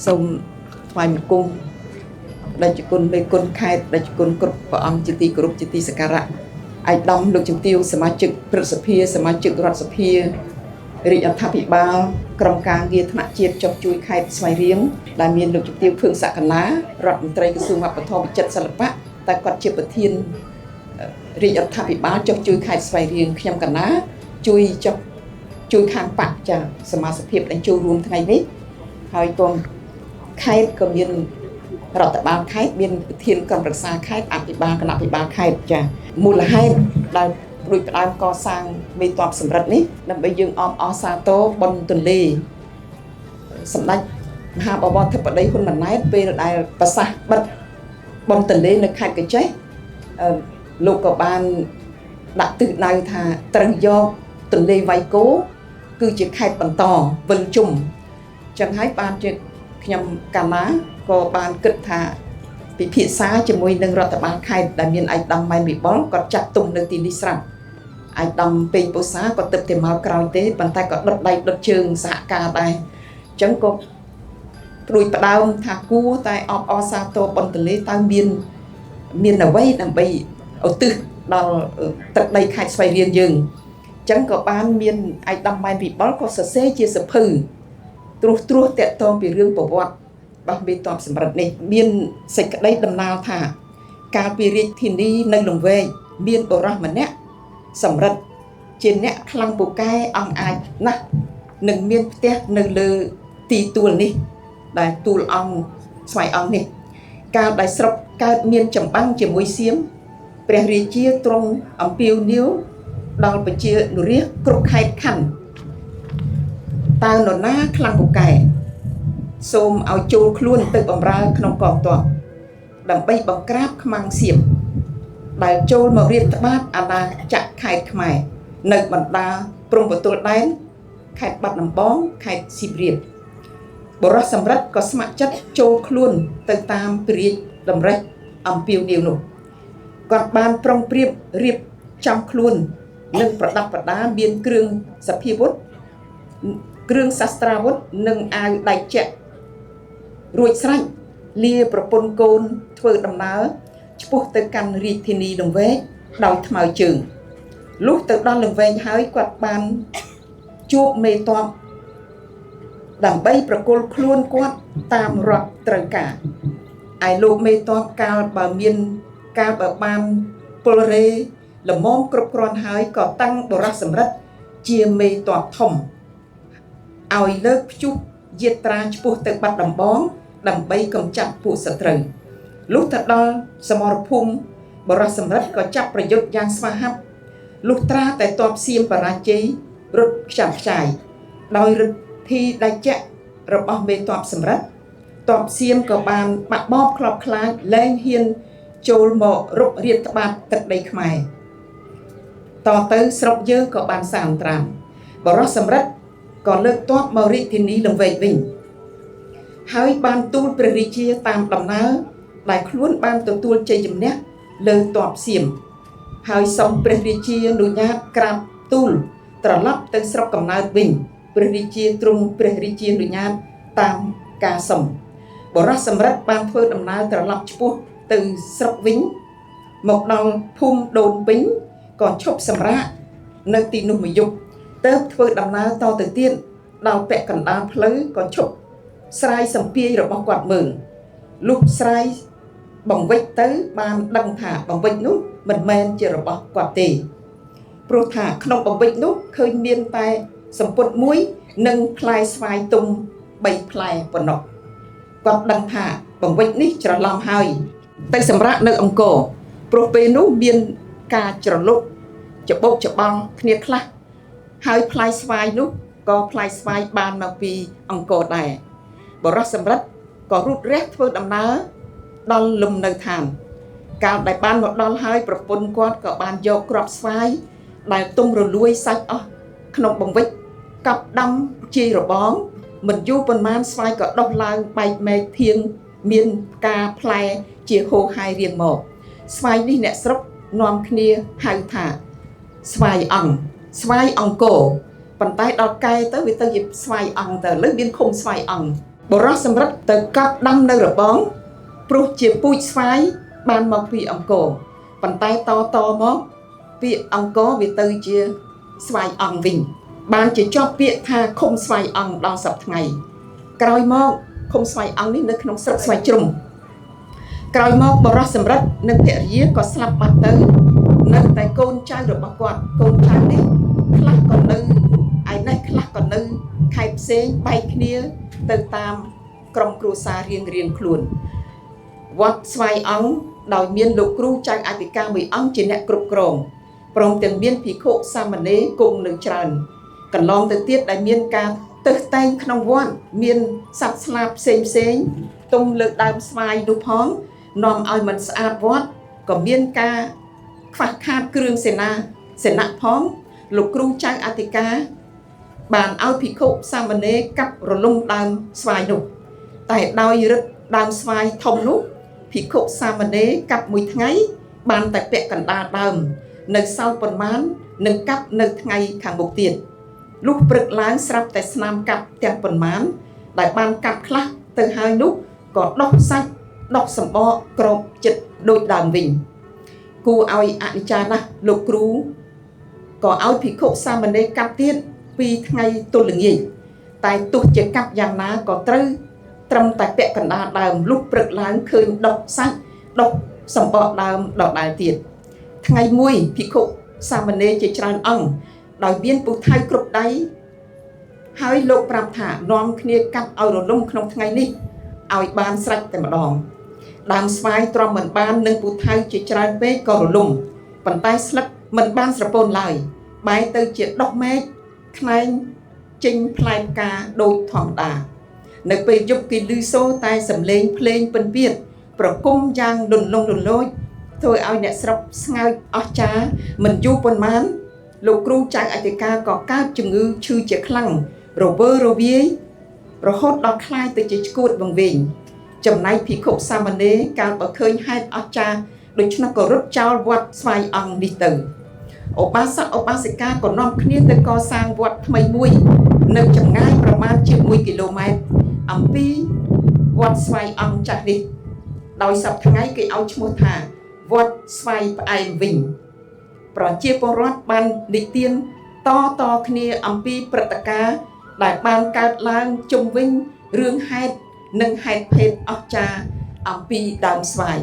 សូមថ្វាយបង្គំដែលជាគុណមេគុណខេត្តដែលជាគុណគ្រប់ព្រះអង្គជាទីគោរពជាទីសក្ការៈឯកឧត្តមលោកជំទាវសមាជិកព្រឹទ្ធសភាសមាជិករដ្ឋសភារាជរដ្ឋាភិបាលក្រុមការងារថ្នាក់ជាតិចុះជួយខេត្តស្វាយរៀងដែលមានលោកជំទាវភឿងសក្កណារដ្ឋមន្ត្រីក្រសួងវប្បធម៌វិចិត្រសិល្បៈតែគាត់ជាប្រធានរាជរដ្ឋាភិបាលចុះជួយខេត្តស្វាយរៀងខ្ញុំកណាជួយខាងបកចាសមាជិកភាពដែលចូលរួមថ្ងៃនេះហើយក៏ខេត្តក៏មានរដ្ឋបាលខេត្តមានប្រធានក្រុមប្រឹក្សាខេត្តអភិបាលគណៈអភិបាលខេត្តចាមូលហេតុដែលដូចផ្ដើមកសាងមេតបសម្រិទ្ធនេះដើម្បីយើងអបអរសាទរបុណ្យទន្លេសម្ដេចមហាបវរធិបតីហ៊ុនម៉ាណែតពេលដែលប្រសាសន៍បិទបុណ្យទន្លេនៅខេត្តកញ្ចេះលោកក៏បានដាក់ទិសដៅថាត្រូវយកទន្លេវៃគោគឺជាខេត្តបន្តវិលជុំចឹងហើយបានជាខ្ញុំកាមាក៏បានគិតថាពិភាក្សាជាមួយនឹងរដ្ឋបាលខេត្តដែលមានឯកឧត្តមម៉ែនវិបុលគាត់ចាត់ទុំនៅទីនេះស្រាប់ឯកឧត្តមពេញពោសាក៏ទឹកតែមកក្រោយទេប៉ុន្តែក៏ដុតដៃដុតជើងសហការដែរអញ្ចឹងក៏ព្រួយផ្ដើមថាគួរតែអបអរសាទរបុណ្យទន្លេតើមានអ្វីដើម្បីឧទ្ទិសដល់ទឹកដីខេត្តស្វាយរៀងយើងអញ្ចឹងក៏បានមានឯកឧត្តមម៉ែនវិបុលក៏សរសេរជាសភៅត្រួសតាក់ទងពីរឿងប្រវត្តិរបស់មេតបសម្រិទ្ធនេះមានសេចក្តីដំណើរថាកាលពីរាជធានីនៅលង្វែកមានបុរសម្នាក់សម្រិទ្ធជាអ្នកខ្លាំងពូកែអង្គអាចណាស់នឹងមានផ្ទះនៅលើទីទួលនេះដែលទួលអង្គស្វ័យអង្គនេះកាលដែលស្រុកកើតមានចម្បាំងជាមួយសៀមព្រះរាជាទ្រង់អំពាវនាវដល់ប្រជានុរាស្ត្រគ្រប់ខេត្តខណ្ឌតើនរណាខ្លាំងពូកែសូមឲ្យចូលខ្លួនទៅបម្រើក្នុងកងទ័ពដើម្បីបង្ក្រាបខ្មាំងសៀមដែលចូលមករាតត្បាតអាណាចក្រខេត្តខ្មែរនៅបណ្ដាព្រំប្រទល់ដែនខេត្តបាត់ដំបងខេត្តសៀមរាបបរិសសម្រិទ្ធក៏ស្ម័គ្រចិត្តចូលខ្លួនទៅតាមព្រះរាជតម្រិះអំពាវនាវនោះគាត់បានប្រុងប្រៀបរៀបចំខ្លួននិងប្រដាប់ប្រដាមានគ្រឿងសព្វាវុធគ្រឿងសាស្ត្រាវុធនិងអាវដៃជែករួចស្រេចលាប្រពន្ធកូនធ្វើដំណើរឆ្ពោះទៅកាន់រាជធានីលង្វែកដោយថ្មើរជើងលុះទៅដល់លង្វែកហើយគាត់បានជួបមេតបដើម្បីប្រគល់ខ្លួនគាត់តាមរដ្ឋត្រូវការឯលោកមេតបកាលបើបានពលរេល្មមគ្រប់គ្រាន់ហើយក៏តាំងបរិសសម្រិទ្ធជាមេតបធំឲ្យលើកព្យុះយាត្រាឆ្ពោះទៅបាត់ដំបងដើម្បីកម្ចាត់ពួកសត្រូវលុះទៅដល់សមរភូមិបរិសសម្រិទ្ធក៏ចាប់ប្រយុទ្ធយ៉ាងស្វាហាប់លុះត្រាតែទ័ពសៀមបរាជ័យរត់ខ្ចាត់ខ្ចាយដោយឫទ្ធិដៃជែករបស់មេទ័ពសម្រិទ្ធទ័ពសៀមក៏បានបាក់បោបខ្លោបខ្លាចលែងហ៊ានចូលមករុករាតត្បាតទឹកដីខ្មែរតទៅស្រុកយើងក៏បានសានត្រាំបរិសសម្រិទ្ធក៏លើកទ័ពមករាជធានីលង្វែកវិញហើយបានទូលព្រះរាជាតាមដំណើរដែលខ្លួនបានទទួលជ័យជំនះលើទ័ពសៀមហើយសូមព្រះរាជាអនុញ្ញាតក្រាបទូលត្រឡប់ទៅស្រុកកំណើតវិញព្រះរាជាទ្រង់ព្រះរាជាអនុញ្ញាតតាមការសុំបរិសសម្រិទ្ធបានធ្វើដំណើរត្រឡប់ឆ្ពោះទៅស្រុកវិញមកដល់ភូមិដូនពេញក៏ឈប់សម្រាកនៅទីនោះមួយយប់ទើបធ្វើដំណើរតទៅទៀតដល់ពាក់កណ្ដាលផ្លូវក៏ឈប់ស្រាយសម្ពាយរបស់គាត់មើលលុះស្រាយបង្វិចទៅបានដឹងថាបង្វិចនោះមិនមែនជារបស់គាត់ទេព្រោះថាក្នុងបង្វិចនោះឃើញមានតែសម្ពុតមួយនិងផ្លែស្វាយទុំ3ផ្លែប៉ុណ្ណោះគាត់ដឹងថាបង្វិចនេះច្រឡំហើយទៅសម្រាប់នៅអង្គរព្រោះពេលនោះមានការច្រឡុកច្បុកច្បល់គ្នាខ្លះហើយផ្លែស្វាយនោះក៏ផ្លែស្វាយបានមកពីអង្គរដែរបរិសសម្រិទ្ធក៏រូតរះធ្វើដំណើរដល់លំនៅឋានកាលដែលបានមកដល់ហើយប្រពន្ធគាត់ក៏បានយកគ្រាប់ស្វាយដែលទុំរលួយសាច់អស់ក្នុងបង្វិចកាប់ដាំជារបងមិនយូរប៉ុន្មានស្វាយក៏ដុះឡើងបែកមែកធៀងមានផ្កាផ្លែជាហូរហាយរៀងមកស្វាយនេះអ្នកស្រុកនាំគ្នាហៅថាស្វាយអង្គរប៉ុន្តែដល់កែទៅវាទៅជាស្វាយអង្គទៅលើមានឃុំស្វាយអង្គ បរោះសម្រិតទៅកាប់ដាំនៅរបងព្រោះជាពូជស្វាយបានមកពីអង្គរប៉ុន្តែតមកពាក្យអង្គរវាទៅជាស្វាយអង្គវិញបានជាជាប់ពាក្យថាឃុំស្វាយអង្គដល់សប្តាហ៍ថ្ងៃក្រោយមកឃុំស្វាយអង្គនេះនៅក្នុងស្រុកស្វាយជ្រុំក្រោយមកបរោះសម្រិតនិងភរិយាក៏ស្លាប់បាត់ទៅនៅតែកូនចៅរបស់គាត់កូនចៅនេះខ្លះក៏នៅឯនេះខ្លះក៏នៅខេត្តផ្សេងបែកគ្នាទៅតាមក្រុមគ្រួសាររៀងខ្លួនវត្តស្វាយអង្គដោយមានលោកគ្រូចៅអធិការមួយអង្គជាអ្នកគ្រប់គ្រងព្រមទាំងមានភិក្ខុសាមណេរគង់នៅច្រើនកន្លងទៅទៀតដែលមានការទើសតែងក្នុងវត្តមានសត្វស្លាបផ្សេងទុំលើដើមស្វាយនោះផងនាំឲ្យមិនស្អាតវត្តក៏មានការខ្វះខាតគ្រឿងសេនាផងលោកគ្រូចៅអធិការបានឲ្យភិក្ខុសាមណេរកាប់រលំដើមស្វាយនោះតែដោយរឹតដើមស្វាយធំនោះភិក្ខុសាមណេរកាប់មួយថ្ងៃបានតែពាក់កណ្ដាលដើមនៅសល់ប៉ុន្មាននឹងកាប់នៅថ្ងៃខាងមុខទៀតលុះព្រឹកឡើងស្រាប់តែស្នាមកាប់ទាំងប៉ុន្មានដែលបានកាប់ខ្លះទៅហើយនោះក៏ដុះសាច់ដុះសម្បកក្របចិត្តដូចដើមវិញគួរឲ្យអនិច្ចាណាស់លោកគ្រូក៏ឲ្យភិក្ខុសាមណេរកាប់ទៀត2ថ្ងៃទល់ល្ងាចតែទោះជាកាប់យ៉ាងណាក៏ត្រូវត្រឹមតែពាក់កណ្ដាលដើមលុះព្រឹកឡើងឃើញដុះសាច់ដុះសម្បកដើមដដែលទៀតថ្ងៃមួយភិក្ខុសាមណេរជាច្រើនអង្គដោយមានពូថៅគ្រប់ដៃហើយលោកប្រាប់ថានាំគ្នាកាប់ឲ្យរលំក្នុងថ្ងៃនេះឲ្យបានស្រេចតែម្ដងដើមស្វាយទ្រាំមិនបាននឹងពូថៅជាច្រើនពេកក៏រលំប៉ុន្តែស្លឹកមិនបានស្រពោនឡើយបែរទៅជាដុះមែកខ្នែងចេញផ្លែផ្កាដូចធម្មតានៅពេលយប់គេឮសូរតែសំឡេងភ្លេងពិណពាទ្យប្រគំយ៉ាងលន្លង់លន្លោចធ្វើឲ្យអ្នកស្រុកស្ងើចអស្ចារ្យមិនយូរប៉ុន្មានលោកគ្រូចៅអធិការក៏កើតជំងឺឈឺជាខ្លាំងរវើរវាយរហូតដល់คล้ายទៅជាឆ្កួតវង្វេងចំណែកភិក្ខុសាមណេរកាលបើឃើញហេតុអស្ចារ្យដូច្នោះក៏រត់ចោលវត្តស្វាយអង្គនេះទៅឧបាសកឧបាសិកាក៏នាំគ្នាទៅកសាងវត្តថ្មីមួយនៅចម្ងាយប្រមាណជា1គីឡូម៉ែត្រអំពីវត្តស្វាយអង្គចាស់នេះដោយសប្តាហ៍ថ្ងៃគេឲ្យឈ្មោះថាវត្តស្វាយផ្អែមវិញប្រជាពលរដ្ឋបាននិទានតគ្នាអំពីព្រឹត្តិការណ៍ដែលបានកើតឡើងជុំវិញរឿងហេតុនិងហេតុភេទអស្ចារ្យអំពីដើមស្វាយ